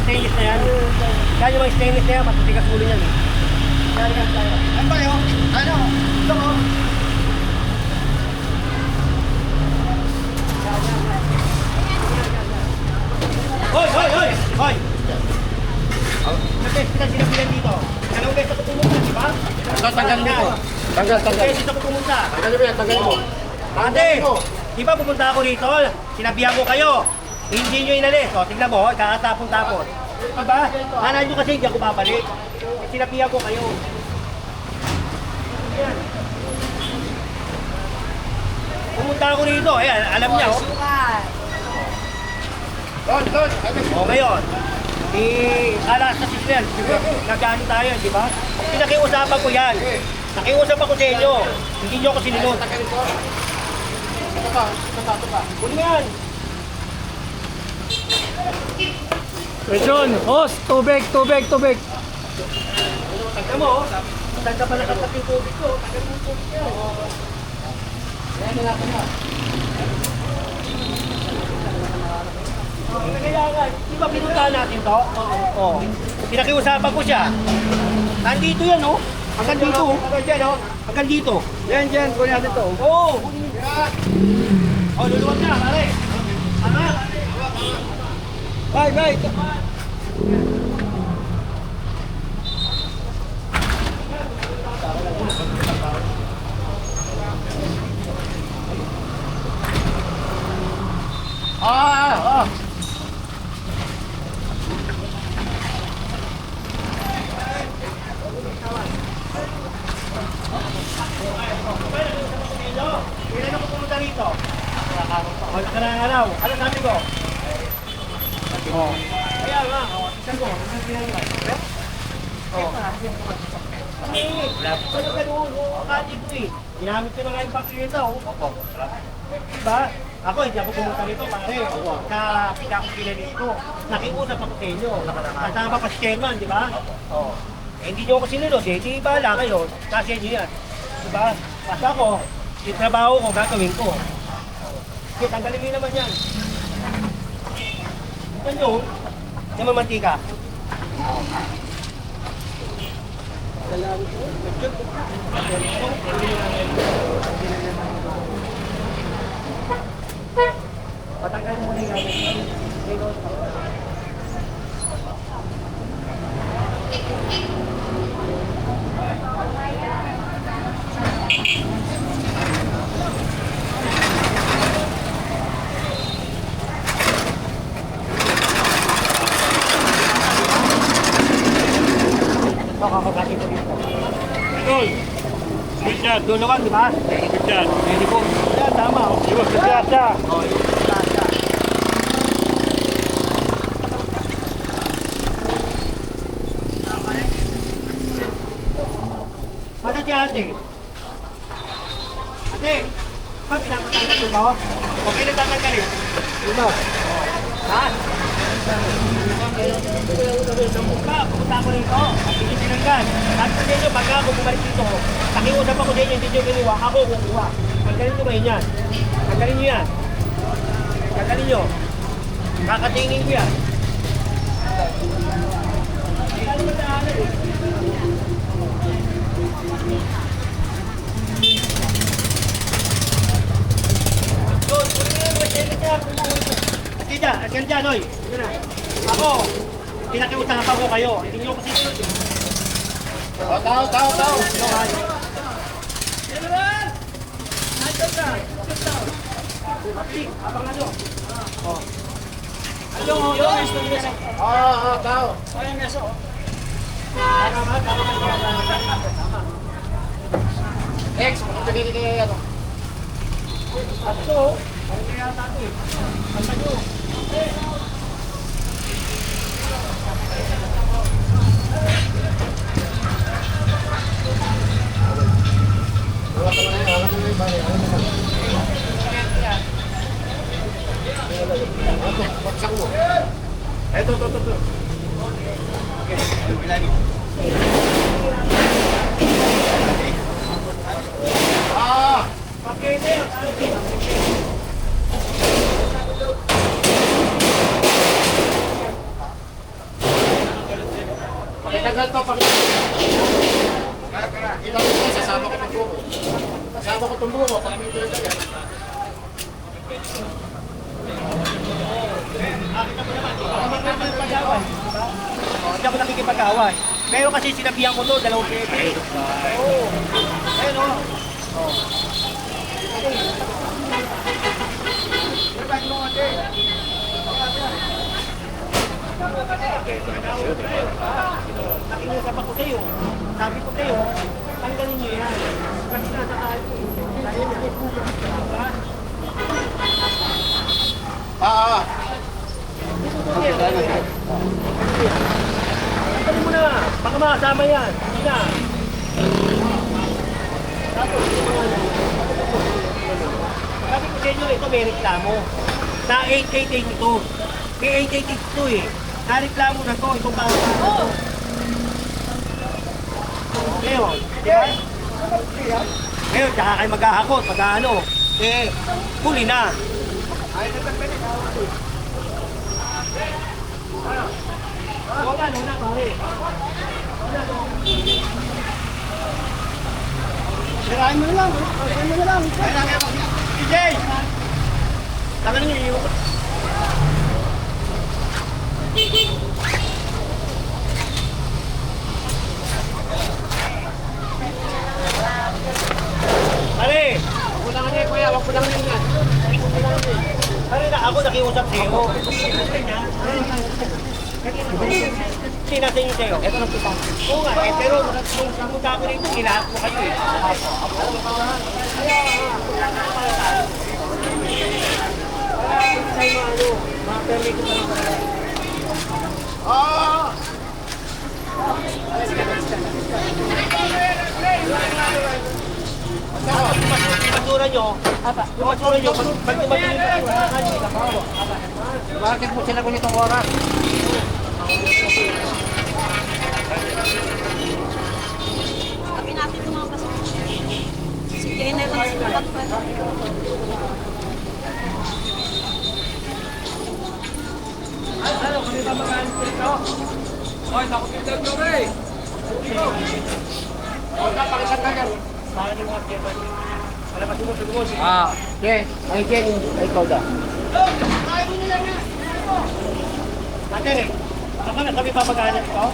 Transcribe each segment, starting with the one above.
stainless na yan. Yan yung mga stainless na yan, matutigas ulo niyan. Yan, yan, tayo. Ano ba yun? Ano? Ito ko. Hoy, hoy, hoy! Hoy! Nag-test kita sinabihan dito. Dalawang beses ako pumunta, di ba? Ito, tanggalin mo ito. Tanggal. Dalawang beses ako pumunta. Tanggalin mo yan, tanggalin mo. Ate, di ba pupunta ako rito? Sinabihan ko kayo. Hindi nyo inalis. O, tingnan mo, kakatapon-tapon. Diba? Hanaan nyo kasi hindi ako babalik. Sinabihan ko kayo. Yan. Pumunta ako rito. Ayan, alam niya, oh. Doon. O, ngayon. Alas sa sisyan. Nagano tayo, di ba? Pinakiusapan ko yan. Nakiusap ako sa inyo. Hindi nyo ako sinunod. Ito pa. Huli yan. Question, host, tubig. Tagka mo, saan ka pa nakapat yung tubig ko? Tagka mo yung tubig yan. Kailangan, di ba pinuntahan natin to? Oo. Pinakiusapan ko siya. Nandito yan, oh. Hanggang dito, oh. Hanggang dyan, oh. Hanggang dito. Yan. Kunin natin ito. Oo. Oh, luluwag na, pare. Ano? Bye. Ah. Kailan ako pumunta rito? O, nakarang araw. Ano sabi ko? Oo. Kaya nga, isang ko. Isang ginagawa. Oo. Ano ka doon? Akali ko eh. Ginamit ko na nga yung pakita. Opo. Diba? Ako, hindi ako pumunta rito pare. Sa pika ko pinalito. Nakiusap ako sa inyo. Kasama pa si Chairman, di ba? Oo. Eh, hindi nyo ako sinunod eh. Di bahala kayo. Kasi nyo yan. Diba? Basta ako, yung trabaho ko, gagawin ko. Okay, tanggalin mo naman yan. Yan yun. Yung mamantika. Patanggalin mo na yung gamit. Kakagatin ko dito. Idol, good shot. Duluwag, di ba? Good shot. Pwede ko. Yan, tama. Oh. Di ba, good shot siya? Oh, tasya. Mata si ate. Ate, ba't pinapatanggal ko ba? Okay na tatanggalin. Ito. Ha? Pupunta ako rito. Hindi tinanggal. Sabi ko sa inyo, pagka ako bumalik dito, nakiusap ako sa inyo, hindi nyo kinuha. Ako kukuha. Tanggalin nyo ngayon yan. Tanggalin nyo yan. Tanggalin nyo. Kakatingin ko yan. Ano ba daanan eh? Doon, kung ano yung masyalit niya, at yan dyan, oy. Ito na. Ako, pinakiusapan ko kayo. Hindi nyo kasi sinunod eh. Tao. Ito nga. General! Nandun ka. Kapit, abang ano. Oh. Yung tao. Tama. X, pagkakita kayo ano. At ito, ano kaya tato eh. Basta nyo. Baksak mo. Ito. Pakete. Ilan to pang... Ilan to, sasama ko itong buko. Sasama ko itong buko, pag may tulad yan. Hindi ako nakikipag-away. Pero kasi sinabihan ko to, 2 pepe. Oo. Ayun o. Nakiusap ako sa'yo. Sabi ko sa'yo, tanggalin niyo yan. Kasi nasa tayo. Tanggalin mo na. Baka makasama yan. Hindi na. Tapos, sabi ko sa inyo, ito may reklamo. Sa 8882. May 8882 eh. Nareklamo na to, itong kawasan na to. Ngayon, di ba? Ngayon, tsaka kayo maghahakot, pag-ano. Eh, huli na. Wala na, pare. Sirain mo na lang. Sirain mo na lang. DJ! Saka nang iiwan. Pare! Wag mo lang yan, kuya. Wag mo lang yan. Pare, ako nakiusap sa'yo. Sinasin niyo sa'yo. Ito na po pa. Oo nga, eh, pero nung pumunta ako rito, kinahat mo kayo eh. Ma-permit ko pa lang pala. Yung basura nyo, pag tumating yung basura nyo, Bakit mo sila kung itong oras? Kami natin yung mga basura. Sige na lang sila pagpala. ano, kami ba mag-alis dito? Hoy, takot yung dad nyo, eh. Huwag na, pakisan ka yan. Bakit yung mga kaya wala pa sumusunod. Okay. Ay, Ken, ay ikaw da. Ate, kami ba mag-alis dito?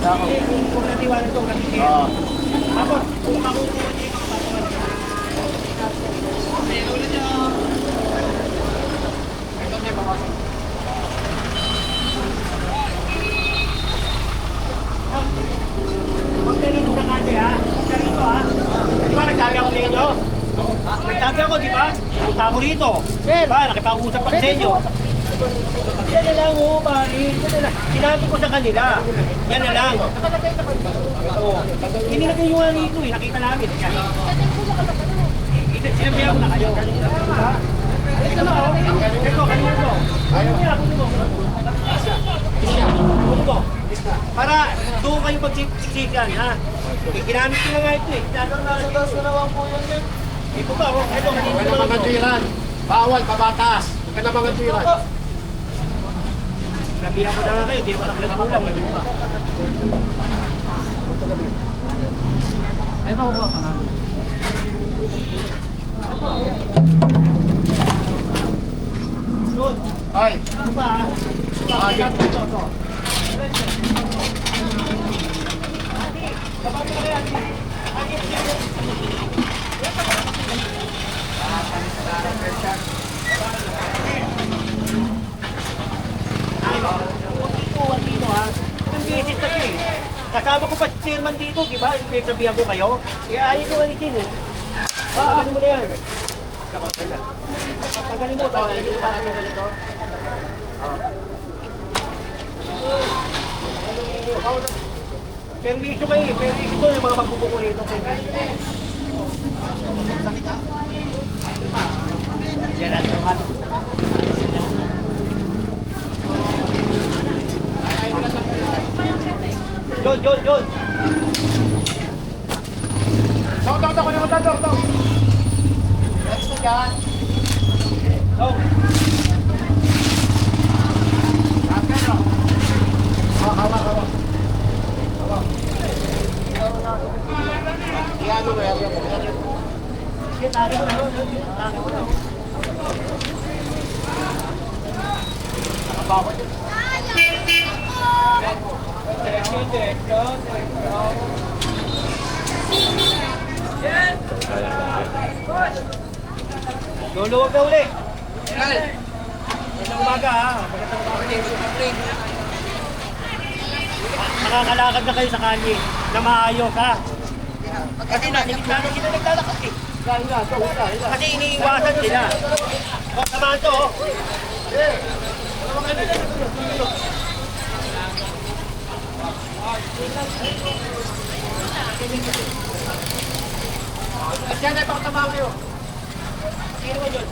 Luka. Kung natiwala ito, kasi ako, kung ako dito, huwag ka rin sa kanya ha. Huwag ka rito ha. Di ba nagsabi ako sa inyo? Nagsabi ako, di ba? Punta ako rito. Di ba? Nakipag-usap ako sa inyo. Yan na lang oh, pare. Yan na lang. Sinabi ko sa kanila. Yan na lang. Oo. Hindi na kayo nga rito eh. Nakita namin. Yan. Sinabihan ko na kayo. Diba? Ito na oh. Ito, kanina to. Ayaw niya, kunin mo. Kunin mo. Para doon kayo magsiksikan, ha? Ginamit ko na nga ito eh. Nasa naman po yan din. Ito ba? Ito, Huwag ka na mga tuwiran. Bawal, pabatas. Huwag ka na mga tuwiran. Sabihan ko na nga kayo, di ba nakalagulang? Ay, makuha ka nga. Doon. Hoy. Ano ba? Ito. Kasama ko pa si chairman dito, di ba? Yung sabihan ko kayo. Ayaw ko alisin eh. Ano mo na yan? Tagalin mo, tagalin mo para sa ganito. Permiso kayo eh, permiso ko yung mga magbubuko rito. Yan ang tuhan. John! Tawag, kunin mo dador, tawag. Let's go, yan. Go! Tatago ko yan. Sige, tago mo na. Tago mo na. Nakabawal yun. Luluwag na uli. Magandang umaga ha. Magandang umaga. Nakakalakad na kayo sa kalye na maayos ha. Kasi nasa gitna na sila naglalakad eh. Kasi iniiwasan sila. O, samahan to oh. Diyan na pakatama kayo. Sino mo yun?